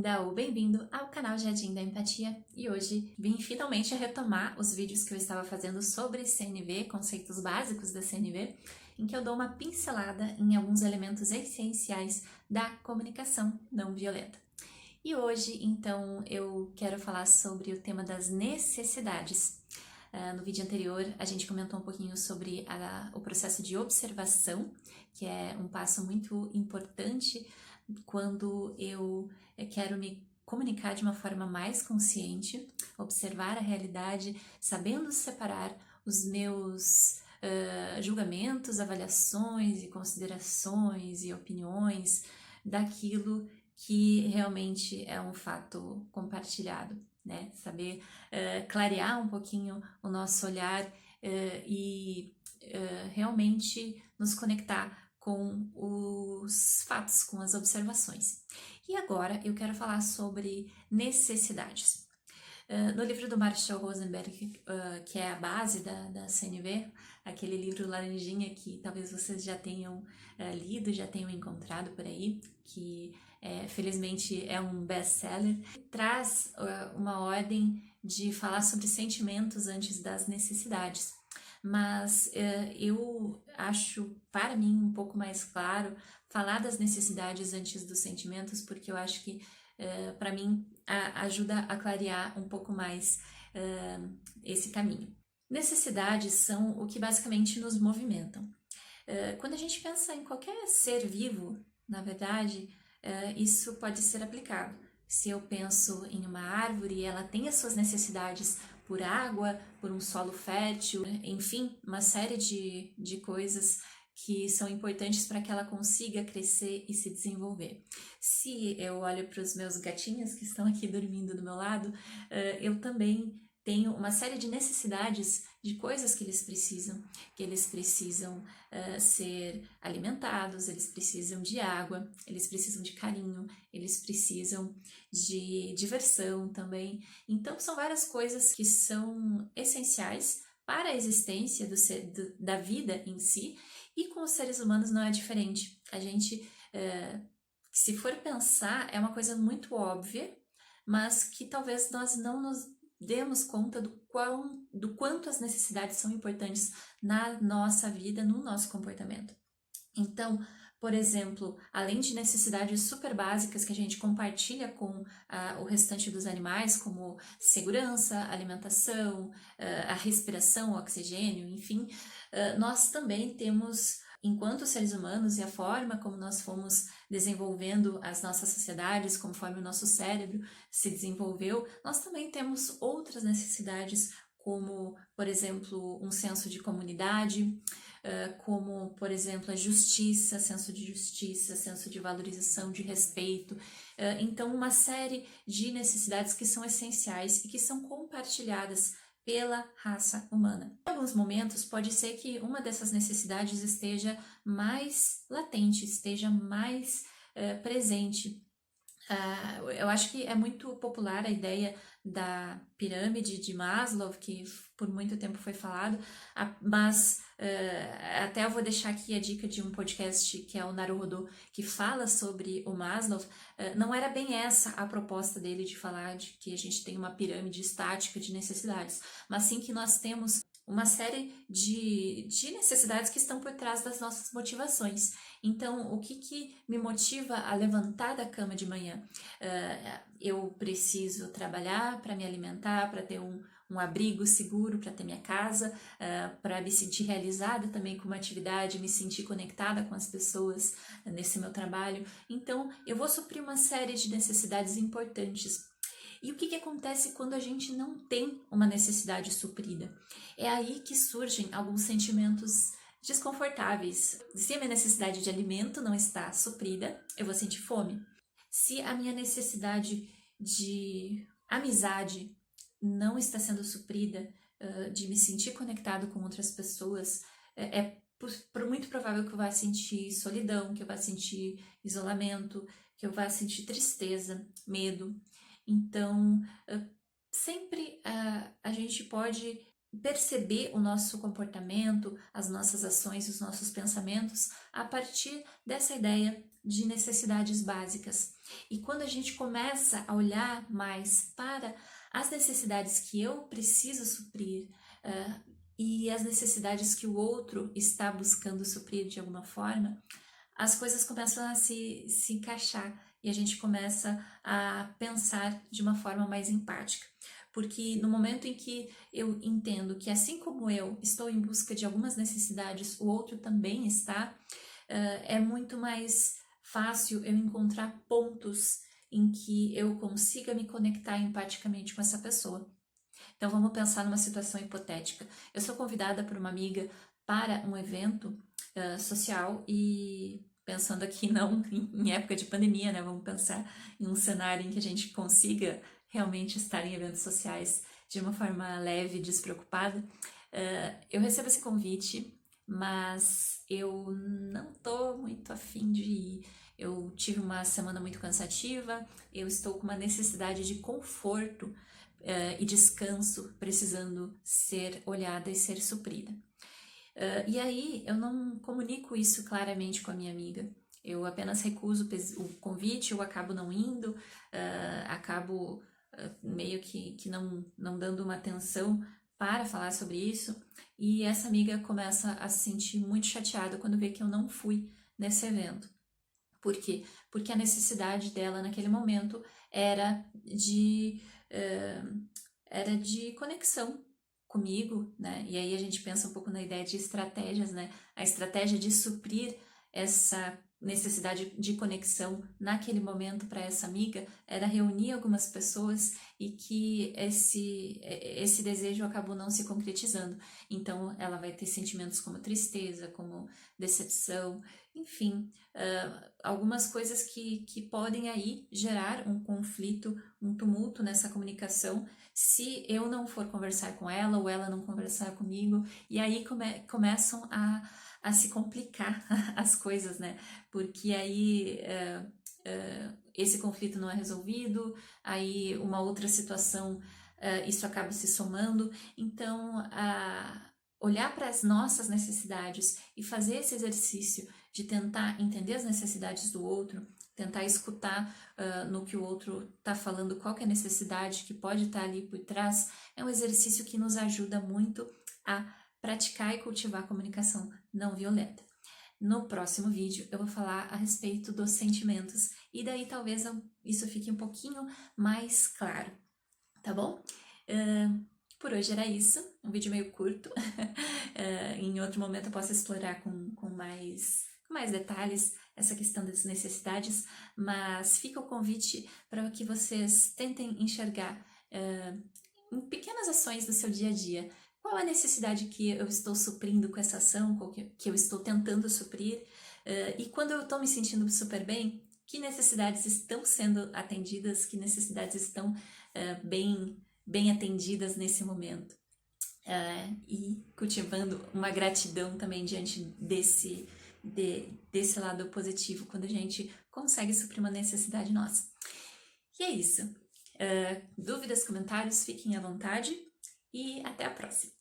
bem-vinda ou bem-vindo ao canal Jardim da Empatia e hoje vim finalmente a retomar os vídeos que eu estava fazendo sobre CNV, conceitos básicos da CNV, em que eu dou uma pincelada em alguns elementos essenciais da comunicação não violenta. E hoje, então, eu quero falar sobre o tema das necessidades. No vídeo anterior, a gente comentou um pouquinho sobre o processo de observação, que é um passo muito importante quando eu quero me comunicar de uma forma mais consciente, observar a realidade, sabendo separar os meus julgamentos, avaliações e considerações e opiniões daquilo que realmente é um fato compartilhado, né? Saber clarear um pouquinho o nosso olhar e realmente nos conectar com os fatos, com as observações. E agora eu quero falar sobre necessidades. No livro do Marshall Rosenberg, que é a base da CNV, aquele livro laranjinha que talvez vocês já tenham lido, já tenham encontrado por aí, que felizmente é um best-seller, traz uma ordem de falar sobre sentimentos antes das necessidades. Mas eu acho, para mim, um pouco mais claro falar das necessidades antes dos sentimentos, porque eu acho que, para mim, ajuda a clarear um pouco mais esse caminho. Necessidades são o que basicamente nos movimentam. Quando a gente pensa em qualquer ser vivo, na verdade, isso pode ser aplicado. Se eu penso em uma árvore, ela tem as suas necessidades por água, por um solo fértil, enfim, uma série de coisas que são importantes para que ela consiga crescer e se desenvolver. Se eu olho para os meus gatinhos que estão aqui dormindo do meu lado, eu também tenho uma série de necessidades de coisas que eles precisam ser alimentados, eles precisam de água, eles precisam de carinho, eles precisam de diversão também. Então são várias coisas que são essenciais para a existência da vida em si, e com os seres humanos não é diferente. A gente, se for pensar, é uma coisa muito óbvia, mas que talvez nós não nos demos conta do quanto as necessidades são importantes na nossa vida, no nosso comportamento. Então, por exemplo, além de necessidades super básicas que a gente compartilha com o restante dos animais, como segurança, alimentação, a respiração, o oxigênio, enfim, nós também temos, enquanto seres humanos, e a forma como nós fomos desenvolvendo as nossas sociedades, conforme o nosso cérebro se desenvolveu, nós também temos outras necessidades, como, por exemplo, um senso de comunidade, como, por exemplo, a justiça, senso de valorização, de respeito. Então, uma série de necessidades que são essenciais e que são compartilhadas pela raça humana. Em alguns momentos, pode ser que uma dessas necessidades esteja mais latente, esteja mais presente. Eu acho que é muito popular a ideia da pirâmide de Maslow, que por muito tempo foi falado, mas até eu vou deixar aqui a dica de um podcast que é o Naruhodo, que fala sobre o Maslow. Não era bem essa a proposta dele de falar de que a gente tem uma pirâmide estática de necessidades, mas sim que nós temos uma série de necessidades que estão por trás das nossas motivações. Então, o que me motiva a levantar da cama de manhã? Eu preciso trabalhar para me alimentar, para ter um abrigo seguro, para ter minha casa, para me sentir realizada também com uma atividade, me sentir conectada com as pessoas nesse meu trabalho. Então, eu vou suprir uma série de necessidades importantes. E o que acontece quando a gente não tem uma necessidade suprida? É aí que surgem alguns sentimentos desconfortáveis. Se a minha necessidade de alimento não está suprida, eu vou sentir fome. Se a minha necessidade de amizade não está sendo suprida, de me sentir conectado com outras pessoas, muito provável que eu vá sentir solidão, que eu vá sentir isolamento, que eu vá sentir tristeza, medo. Então, sempre a gente pode perceber o nosso comportamento, as nossas ações, os nossos pensamentos a partir dessa ideia de necessidades básicas. E quando a gente começa a olhar mais para as necessidades que eu preciso suprir e as necessidades que o outro está buscando suprir de alguma forma, as coisas começam a se encaixar e a gente começa a pensar de uma forma mais empática. Porque no momento em que eu entendo que, assim como eu estou em busca de algumas necessidades, o outro também está, é muito mais fácil eu encontrar pontos em que eu consiga me conectar empaticamente com essa pessoa. Então vamos pensar numa situação hipotética. Eu sou convidada por uma amiga para um evento social e pensando aqui não em época de pandemia, né? Vamos pensar em um cenário em que a gente consiga realmente estar em eventos sociais de uma forma leve, despreocupada. Eu recebo esse convite, mas eu não tô muito afim de ir. Eu tive uma semana muito cansativa, eu estou com uma necessidade de conforto e descanso precisando ser olhada e ser suprida. E aí eu não comunico isso claramente com a minha amiga. Eu apenas recuso o convite, eu acabo não indo, acabo meio que não dando uma atenção para falar sobre isso. E essa amiga começa a se sentir muito chateada quando vê que eu não fui nesse evento. Por quê? Porque a necessidade dela naquele momento era de conexão comigo, né? E aí a gente pensa um pouco na ideia de estratégias, né? A estratégia de suprir essa necessidade de conexão naquele momento para essa amiga era reunir algumas pessoas e que esse desejo acabou não se concretizando. Então ela vai ter sentimentos como tristeza, como decepção, enfim, algumas coisas que podem aí gerar um conflito, um tumulto nessa comunicação se eu não for conversar com ela ou ela não conversar comigo, e aí começam a se complicar as coisas, né? Porque aí esse conflito não é resolvido, aí uma outra situação, isso acaba se somando. Então, olhar para as nossas necessidades e fazer esse exercício de tentar entender as necessidades do outro, tentar escutar no que o outro está falando, qual que é a necessidade que pode estar ali por trás, é um exercício que nos ajuda muito a praticar e cultivar a comunicação não violenta. No próximo vídeo eu vou falar a respeito dos sentimentos e daí talvez isso fique um pouquinho mais claro, tá bom? Por hoje era isso, um vídeo meio curto. Em outro momento eu posso explorar com mais detalhes essa questão das necessidades, mas fica o convite para que vocês tentem enxergar em pequenas ações do seu dia a dia qual a necessidade que eu estou suprindo com essa ação, que eu estou tentando suprir, e quando eu estou me sentindo super bem, que necessidades estão sendo atendidas, que necessidades estão bem atendidas nesse momento. E cultivando uma gratidão também diante desse lado positivo, quando a gente consegue suprir uma necessidade nossa. E é isso. Dúvidas, comentários, fiquem à vontade e até a próxima.